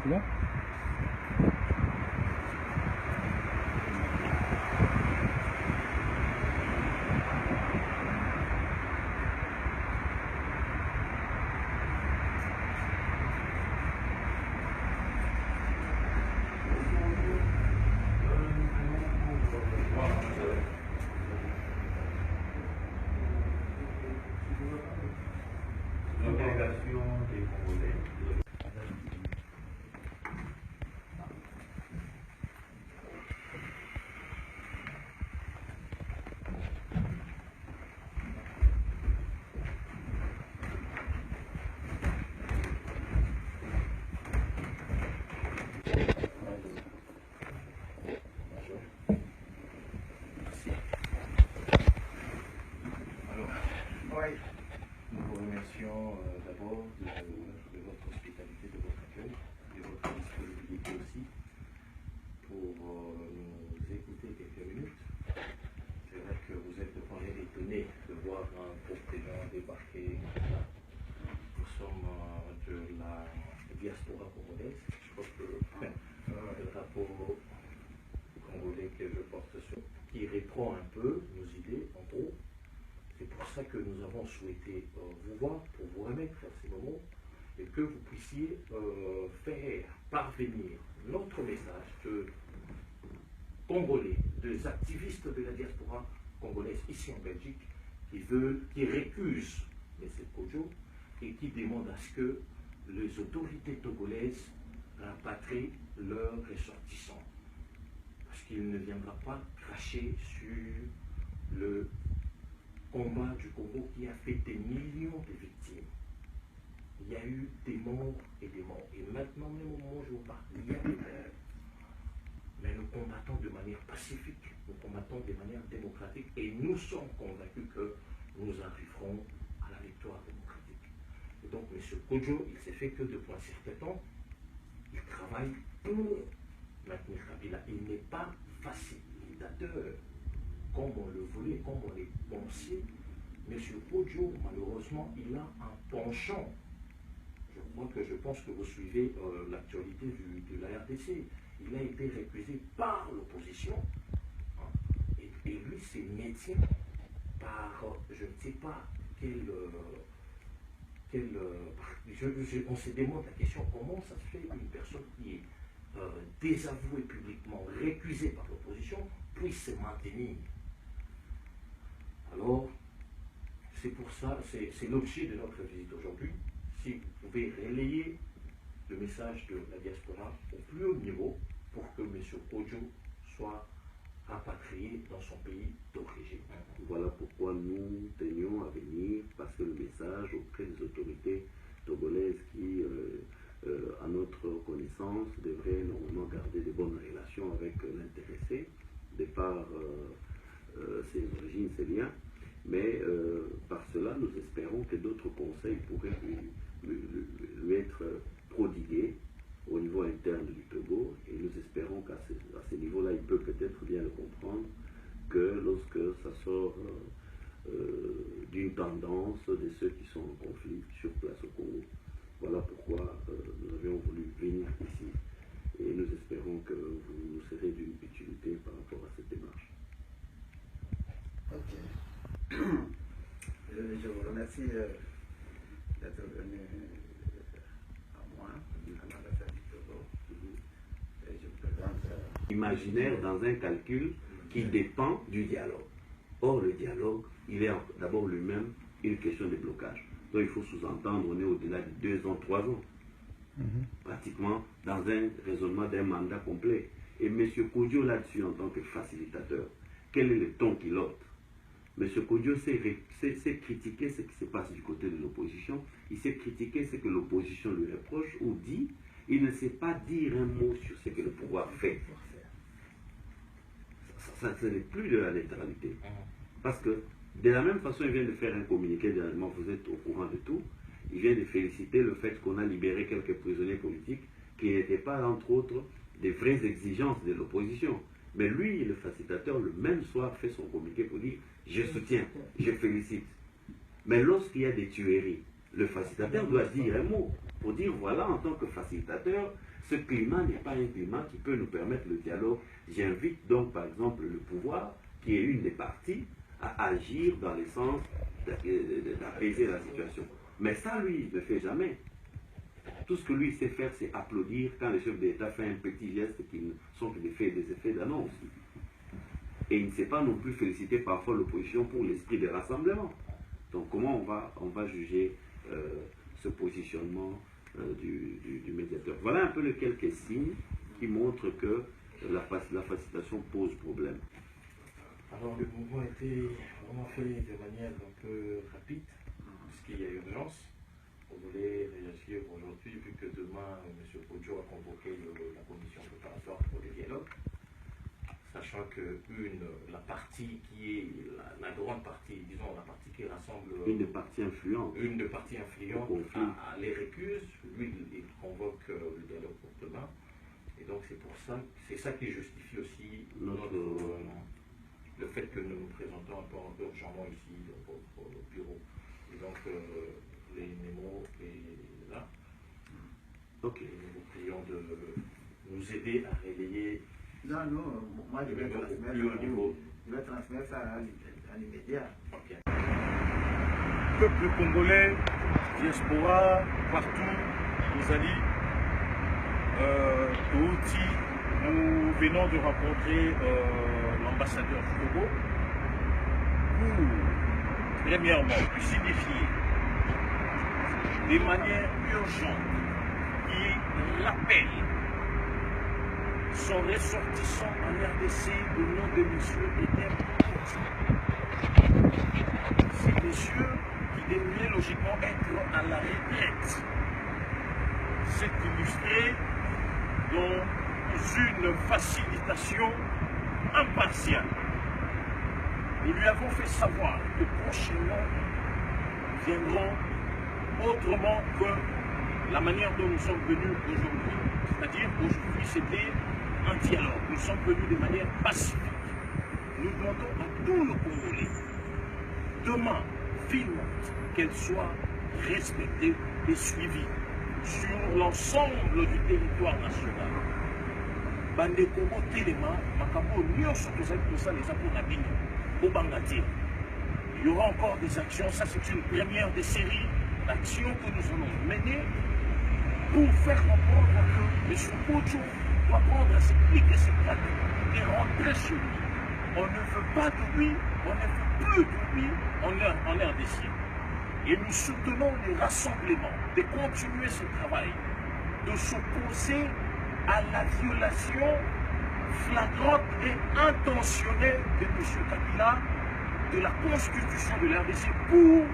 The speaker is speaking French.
bon. L'agrégation des Congolais. Alors, nous vous remercions d'abord de votre hospitalité, de votre accueil, de votre disponibilité aussi pour nous écouter quelques minutes. C'est vrai que vous êtes étonnés de voir un groupe de gens débarquer. Nous sommes de la diaspora congolaise. Je crois que le drapeau congolais que je porte sur, qui reprend un peu nos idées, en gros. C'est pour ça que nous avons souhaité vous voir, pour vous remettre à ces moments, et que vous puissiez faire parvenir notre message de Congolais, des activistes de la diaspora congolaise ici en Belgique, qui récusent M. Kodjo et qui demandent à ce que les autorités togolaises rapatrient leurs ressortissants. Parce qu'il ne viendra pas cracher sur le combat du Congo qui a fait des millions de victimes. Il y a eu des morts et des morts. Et maintenant, même au moment où je vous parle, il y a des morts. Mais nous combattons de manière pacifique, nous combattons de manière démocratique et nous sommes convaincus que nous arriverons à la victoire démocratique. Et donc, M. Kodjo, il s'est fait que depuis un certain temps, il travaille pour maintenir Kabila. Il n'est pas facilitateur comme on le voulait, comme on le pensait. M. Kodjo, malheureusement, il a un penchant. Je pense que vous suivez l'actualité de la RDC. Il a été récusé par l'opposition. Hein, et lui, c'est maintien par, je ne sais pas, on se demande la question, comment ça se fait une personne qui est désavouée publiquement, récusée par l'opposition, puisse se maintenir. Alors, c'est pour ça, c'est l'objet de notre visite aujourd'hui. Si vous pouvez relayer le message de la diaspora au plus haut niveau pour que M. Kodjo soit rapatrié dans son pays d'origine. Voilà pourquoi nous tenions à venir passer le message auprès des autorités togolaises qui, à notre connaissance, devraient normalement garder de bonnes relations avec l'intéressé, de par ses origines, ses liens. Mais par cela, nous espérons que d'autres conseils pourraient lui être prodigués au niveau interne du Togo, et nous espérons qu'à ce niveau-là, il peut peut-être bien le comprendre, que lorsque ça sort d'une tendance de ceux qui sont en conflit sur place au Congo. Voilà pourquoi nous avions voulu venir ici, et nous espérons que vous nous serez d'une utilité par rapport à cette démarche. Ok. Je vous remercie d'être venu à moi, à l'ambassade du Togo. Et je vous présente. Imaginaire dans un calcul qui dépend du dialogue. Or, le dialogue, il est d'abord lui-même une question de blocage. Donc, il faut sous-entendre, on est au-delà de 2 ans, 3 ans. Pratiquement dans un raisonnement d'un mandat complet. Et M. Kodjo, là-dessus, en tant que facilitateur, quel est le ton qu'il ôte? M. Kodjo sait critiquer ce qui se passe du côté de l'opposition. Il sait critiquer ce que l'opposition lui reproche ou dit. Il ne sait pas dire un mot sur ce que le pouvoir fait. Ça n'est plus de la neutralité. Parce que de la même façon, il vient de faire un communiqué dernièrement, vous êtes au courant de tout. Il vient de féliciter le fait qu'on a libéré quelques prisonniers politiques qui n'étaient pas, entre autres, des vraies exigences de l'opposition. Mais lui, le facilitateur, le même soir, fait son communiqué pour dire « je soutiens, je félicite ». Mais lorsqu'il y a des tueries, le facilitateur doit dire un mot pour dire « voilà, en tant que facilitateur, Ce climat n'est pas un climat qui peut nous permettre le dialogue. J'invite donc par exemple le pouvoir, qui est une des parties, à agir dans le sens d'apaiser la situation. Mais ça, lui, il ne le fait jamais. Tout ce que lui sait faire, c'est applaudir quand le chef d'État fait un petit geste qui ne sont que des effets d'annonce. Et il ne sait pas non plus féliciter parfois l'opposition pour l'esprit de rassemblement. Donc comment on va juger ce positionnement du médiateur? Voilà un peu les quelques signes qui montrent que la facilitation pose problème. Alors le mouvement a été vraiment fait de manière un peu rapide, puisqu'il y a urgence. On voulait réagir aujourd'hui, vu que demain, M. Kodjo a convoqué la commission préparatoire pour le dialogue, sachant que la partie qui est la grande partie, disons la partie qui rassemble... Une des parties influentes. Une des parties influentes les récuse. Lui, il convoque le dialogue pour demain. Et donc c'est ça qui justifie aussi le fait que nous nous présentons un peu urgemment ici au bureau. Et donc les mémos est là. Ok. Et nous vous prions de nous aider à relayer. Non, moi je vais transmettre ça à l'immédiat. Okay. Peuple congolais, diaspora, partout, nous allons, nous venons de rencontrer l'ambassadeur du Togo pour, premièrement, lui signifier de manière urgente qu'il rappelle son ressortissant en RDC au nom de M. Eder. C'est monsieur qui devrait logiquement être à la retraite. C'est illustré dans une facilitation impartiale. Nous lui avons fait savoir que prochainement viendront autrement que la manière dont nous sommes venus aujourd'hui. C'est-à-dire qu'aujourd'hui c'était un dialogue. Nous sommes venus de manière pacifique. Nous demandons à tous nos Congolais, demain, vivement, qu'elle soit respectée et suivie sur l'ensemble du territoire national. Bandeko Telema, Makabo, Nyonso, les Aponabini, au Bangladesh. Il y aura encore des actions, ça c'est une première des séries d'actions que nous allons mener pour faire comprendre que M. Kodjo doit prendre à ses pics et ses pratiques et rentrer chez lui. On ne veut pas de lui, on ne veut plus de lui en RDC. Et nous soutenons les rassemblements, de continuer ce travail, de s'opposer à la violation flagrante et intentionnelle de M. Kabila de la constitution de l'RDC pour